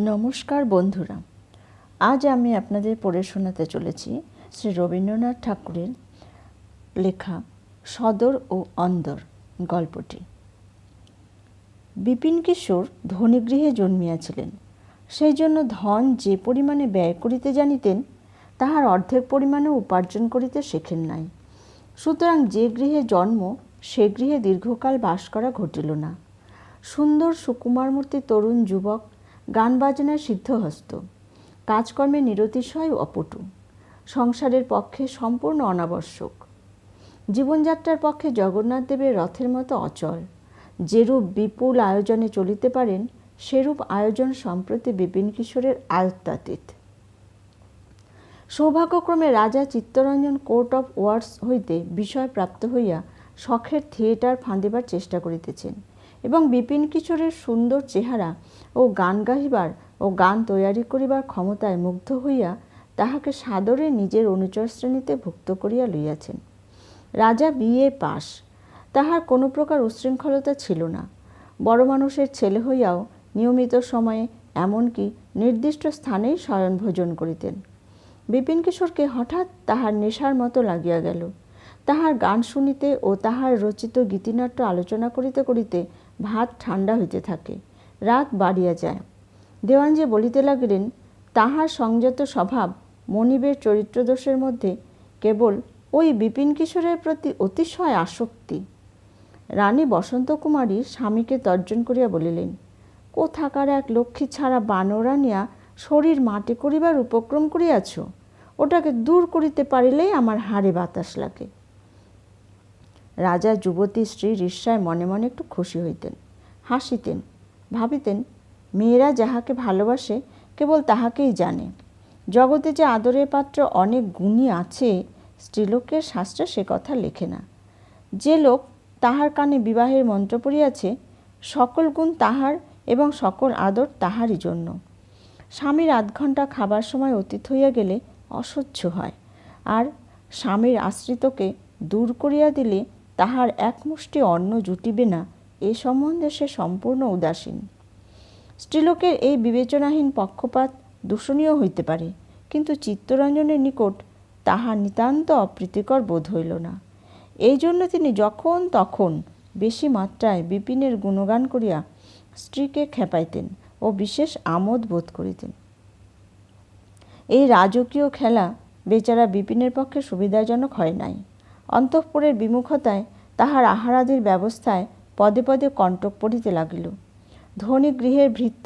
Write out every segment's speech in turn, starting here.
নমস্কার বন্ধুরা, আজ আমি আপনাদের পড়ে শোনাতে চলেছি শ্রী রবীন্দ্রনাথ ঠাকুরের লেখা সদর ও অন্দর গল্পটি। বিপিনকিশোর ধনীগৃহে জন্মিয়াছিলেন, সেই জন্য ধন যে পরিমাণে ব্যয় করিতে জানিতেন তাহার অর্ধেক পরিমাণে উপার্জন করিতে শেখেন নাই। সুতরাং যে গৃহে জন্ম সে গৃহে দীর্ঘকাল বাস করা ঘটিল না। সুন্দর সুকুমারমূর্তি তরুণ যুবক, গান বাজনায় সিদ্ধহস্ত, কাজকর্মে নিরতিশয় অপটু, সংসারের পক্ষে সম্পূর্ণ অনাবশ্যক, জীবনযাত্রার পক্ষে জগন্নাথ দেবের রথের মতো অচল, যেরূপ বিপুল আয়োজনে চলিতে পারেন সেরূপ আয়োজন সম্প্রতি বিপিনকিশোরের আয়ত্তাতীত। সৌভাগ্যক্রমে রাজা চিত্তরঞ্জন কোর্ট অফ ওয়ার্ডস হইতে বিষয় প্রাপ্ত হইয়া শখের থিয়েটার ফাঁদিবার চেষ্টা করিতেছেন এবং বিপিনকিশোরের সুন্দর চেহারা ও গান গাহিবার ও গান তৈয়ারি করিবার ক্ষমতায় মুগ্ধ হইয়া তাহাকে সাদরে নিজের অনুচর শ্রেণীতে ভুক্ত করিয়া লইয়াছেন। রাজা বিএ পাস, তাহার কোনো প্রকার উচ্ছৃঙ্খলতা ছিল না। বড় মানুষের ছেলে হইয়াও নিয়মিত সময়ে এমনকি নির্দিষ্ট স্থানেই শয়ন ভোজন করিতেন। বিপিনকিশোরকে হঠাৎ তাহার নেশার মতো লাগিয়া গেল। তাহার গান শুনিতে ও তাহার রচিত গীতিনাট্য আলোচনা করিতে করিতে ভাত ঠান্ডা হইতে থাকে, রাত বাড়িয়া যায়। দেওয়ানজি বলিতে লাগিলেন, তাহার সংযত স্বভাব মনিবের চরিত্রদোষের মধ্যে কেবল ওই বিপিনকিশোরের প্রতি অতিশয় আসক্তি। রানী বসন্ত কুমারী স্বামীকে তর্জন করিয়া বলিলেন, কোথাকার এক লক্ষ্মী ছাড়া বানর আনিয়া শরীর মাটি করিবার উপক্রম করিয়াছ, ওটাকে দূর করিতে পারিলেই আমার হাড়ে বাতাস লাগে। রাজা যুবতী স্ত্রীর ঈর্ষায় মনে মনে একটু খুশি হইতেন, হাসিতেন, ভাবিতেন মেয়েরা যাহাকে ভালোবাসে কেবল তাহাকেই জানে। জগতে যে আদরের পাত্র অনেক গুণী আছে, স্ত্রীলোকের শাস্ত্রে সে কথা লেখে না। যে লোক তাহার কানে বিবাহের মন্ত্র পড়িয়াছে, সকল গুণ তাহার এবং সকল আদর তাহারই জন্য। স্বামীর ৮ ঘণ্টা খাবার সময় অতীত হইয়া গেলে অসহ্য হয়, আর স্বামীর আশ্রিতকে দূর করিয়া দিলে তাহার এক মুষ্টি অন্ন জুটিবে না, এ সম্বন্ধে সে সম্পূর্ণ উদাসীন। স্ত্রীলোকের এই বিবেচনাহীন পক্ষপাত দূষণীয় হইতে পারে, কিন্তু চিত্তরঞ্জনের নিকট তাহা নিতান্ত অপ্রীতিকর বোধ হইল না। এই জন্য তিনি যখন তখন বেশি মাত্রায় বিপিনের গুণগান করিয়া স্ত্রীকে খেপাইতেন ও বিশেষ আমোদ বোধ করিতেন। এই রাজকীয় খেলা বেচারা বিপিনের পক্ষে সুবিধাজনক হয় নাই। অন্তঃপুরের বিমুখতায় তাহার আহারাদির ব্যবস্থায় পদে পদে কণ্টক পড়িতে লাগিল। ধনী গৃহের ভৃত্য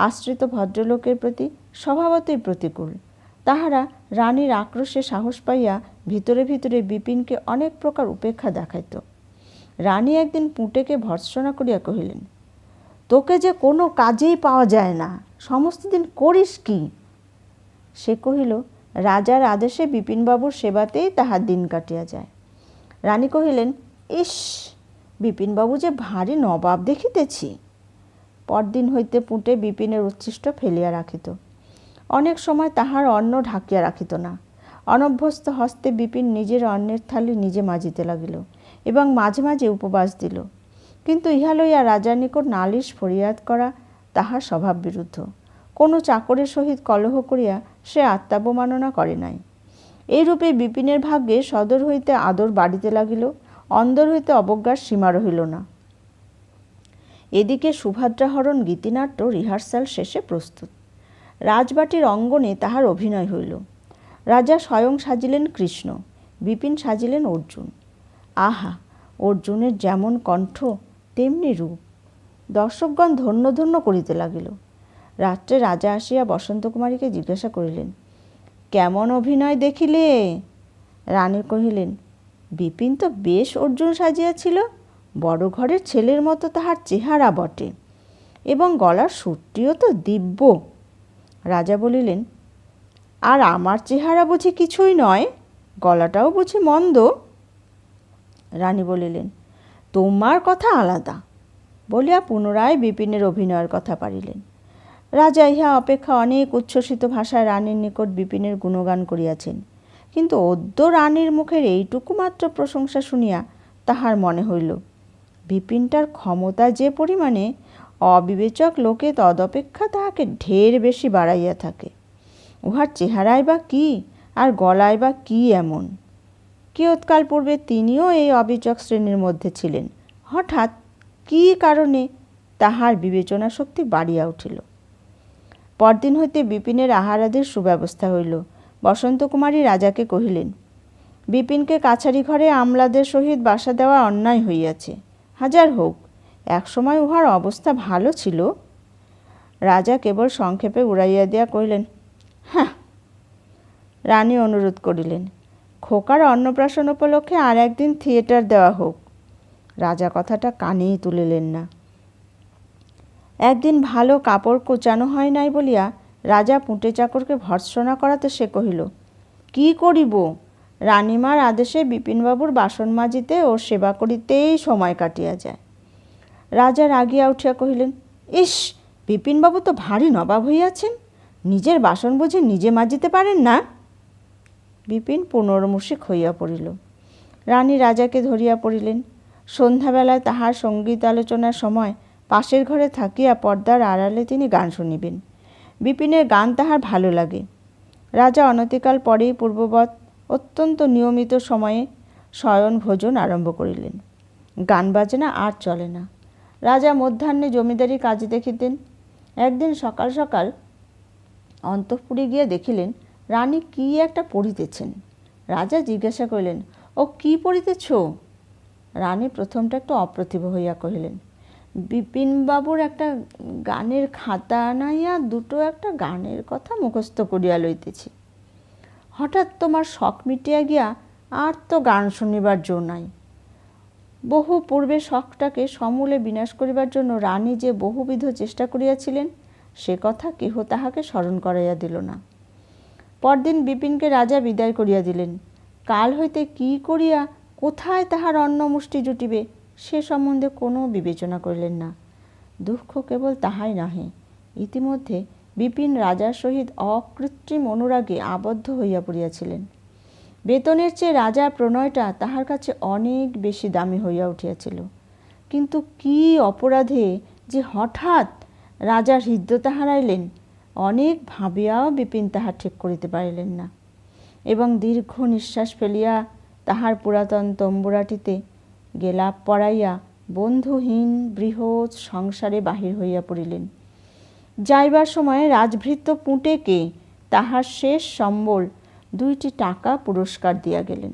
আশ্রিত ভদ্রলোকের প্রতি স্বভাবতই প্রতিকূল। তাহারা রানীর আক্রোশে সাহস পাইয়া ভিতরে ভিতরে বিপিনকে অনেক প্রকার উপেক্ষা দেখাইত। রানী একদিন পুঁটেকে ভর্ৎসনা করিয়া কহিলেন, তোকে যে কোনো কাজেই পাওয়া যায় না, সমস্ত দিন করিস কি? সে কহিল, রাজার আদেশে বিপিনবাবুর সেবাতেই তাহার দিন কাটিয়া যায়। রানী কহিলেন, ইস, বিপিনবাবু যে ভারী নবাব দেখিতেছি। পরদিন হইতে পুঁটে বিপিনের উচ্ছিষ্ট ফেলিয়া রাখিত। অনেক সময় তাহার অন্ন ঢাকিয়া রাখিত না। অনভ্যস্ত হস্তে বিপিন নিজের অন্নের থালি নিজে মাজিতে লাগিল এবং মাঝে মাঝে উপবাস দিল। কিন্তু ইহা লইয়া রাজার নিকট নালিশ ফরিয়াদ করা তাহার স্বভাব বিরুদ্ধ। কোনো চাকরের সহিত কলহ করিয়া সে আত্মাবমাননা করে নাই। এইরূপে বিপিনের ভাগ্যে সদর হইতে আদর বাড়িতে লাগিল, অন্দর হইতে অবজ্ঞার সীমা রহিল না। এদিকে সুভদ্রাহরণ গীতিনাট্য রিহার্সাল শেষে প্রস্তুত। রাজবাটির অঙ্গনে তাহার অভিনয় হইল। রাজা স্বয়ং সাজিলেন কৃষ্ণ, বিপিন সাজিলেন অর্জুন। আহা, অর্জুনের যেমন কণ্ঠ তেমনি রূপ। দর্শকগণ ধন্য ধন্য করিতে লাগিল। রাত্রে রাজা আসিয়া বসন্ত কুমারীকে জিজ্ঞাসা করিলেন, কেমন অভিনয় দেখিলে? রানী কহিলেন, বিপিন তো বেশ অর্জুন সাজিয়াছিল, বড় ঘরের ছেলের মতো তাহার চেহারা বটে, এবং গলার সুরটিও তো দিব্য। রাজা বলিলেন, আর আমার চেহারা বুঝি কিছুই নয়, গলাটাও বুঝি মন্দ? রানী বলিলেন, তোমার কথা আলাদা, বলিয়া পুনরায় বিপিনের অভিনয়ের কথা পারিলেন। রাজা ইহা অপেক্ষা অনেক উচ্ছ্বসিত ভাষায় রানীর নিকট বিপিনের গুণগান করিয়াছেন, কিন্তু অদ্য রানীর মুখের এইটুকু মাত্র প্রশংসা শুনিয়া তাহার মনে হইল, বিপিনটার ক্ষমতা যে পরিমাণে অবিবেচক লোকে তদপেক্ষা তাহাকে ঢের বেশি বাড়াইয়া থাকে। উহার চেহারায় বা কী আর গলায় বা কী এমন? কিয়ৎকাল পূর্বে তিনিও এই অবিচক শ্রেণীর মধ্যে ছিলেন। হঠাৎ কী কারণে তাহার বিবেচনা শক্তি বাড়িয়া উঠিল। পরদিন হইতে বিপিনের আহারাদির সুব্যবস্থা হইল। বসন্তকুমারী রাজাকে কহিলেন, বিপিনকে কাছারি ঘরে আমলাদের সহিত বাসা দেওয়া অন্যায় হইয়াছে। হাজার হোক, একসময় উহার অবস্থা ভালো ছিল। রাজা কেবল সংক্ষেপে উড়াইয়া দিয়া কহিলেন, হ্যাঁ। রানী অনুরোধ করিলেন, খোকার অন্নপ্রাশন উপলক্ষে আর একদিন থিয়েটার দেওয়া হোক। রাজা কথাটা কানেই তুলিলেন না। একদিন ভালো কাপড় কোচানো হয় নাই বলিয়া রাজা পুঁটে চাকরকে ভর্ৎসনা করাতে সে কহিল, কি করিব, রানীমার আদেশে বিপিনবাবুর বাসন মাজিতে ও সেবা করিতেই সময় কাটিয়া যায়। রাজা রাগিয়া উঠিয়া কহিলেন, ইস, বিপিনবাবু তো ভারী নবাব হইয়াছেন, নিজের বাসন বুঝে নিজে মাজিতে পারেন না? বিপিন পুনর্মুষিক হইয়া পড়িল। রানী রাজাকে ধরিয়া পড়িলেন। সন্ধ্যাবেলায় তাহার সঙ্গীত আলোচনার সময় পাশের ঘরে থাকিয়া পর্দার আড়ালে তিনি গান শুনিবেন। বিপিনের গান তাহার ভালো লাগে। রাজা অনতিকাল পরেই পূর্ববৎ অত্যন্ত নিয়মিত সময়ে শয়ন ভোজন আরম্ভ করিলেন। গান বাজনা আর চলে না। রাজা মধ্যাহ্নে জমিদারি কাজ দেখিতেন। একদিন সকাল সকাল অন্তঃপুরে গিয়া দেখিলেন রানী কি একটা পড়িতেছেন। রাজা জিজ্ঞাসা করিলেন, ও কি পড়িতেছ? রানী প্রথমটা একটু অপ্রতিভ হইয়া কহিলেন, বিপিনবাবুর একটা গানের খাতা আনাইয়া দুটো একটা গানের কথা মুখস্থ করিয়া লইতেছি। হঠাৎ তোমার শখ মিটিয়া গিয়া আর তো গান শুনিবার জো নাই। বহু পূর্বে শখটাকে সমূলে বিনাশ করিবার জন্য রানী যে বহুবিধ চেষ্টা করিয়াছিলেন সে কথা কেহ তাহাকে স্মরণ করাইয়া দিল না। পরদিন বিপিনকে রাজা বিদায় করিয়া দিলেন। কাল হইতে কি করিয়া কোথায় তাহার অন্ন মুষ্টি জুটিবে সে সম্বন্ধে কোনো বিবেচনা করিলেন না। দুঃখ কেবল তাহাই নহে, ইতিমধ্যে বিপিন রাজার সহিত অকৃত্রিম অনুরাগে আবদ্ধ হইয়া পড়িয়াছিলেন। বেতনের চেয়ে রাজার প্রণয়টা তাহার কাছে অনেক বেশি দামি হইয়া উঠিয়াছিল। কিন্তু কি অপরাধে যে হঠাৎ রাজার হৃদ্যতা হারাইলেন, অনেক ভাবিয়াও বিপিন তাহা ঠিক করিতে পারিলেন না, এবং দীর্ঘ নিঃশ্বাস ফেলিয়া তাহার পুরাতন তম্বুরাটিতে গেলাপ পরাইয়া বন্ধুহীন বৃহৎ সংসারে বাহির হইয়া পড়িলেন। যাইবার সময় রাজভৃত্য পুঁটেকে তাহার শেষ সম্বল 2টি টাকা পুরস্কার দিয়া গেলেন।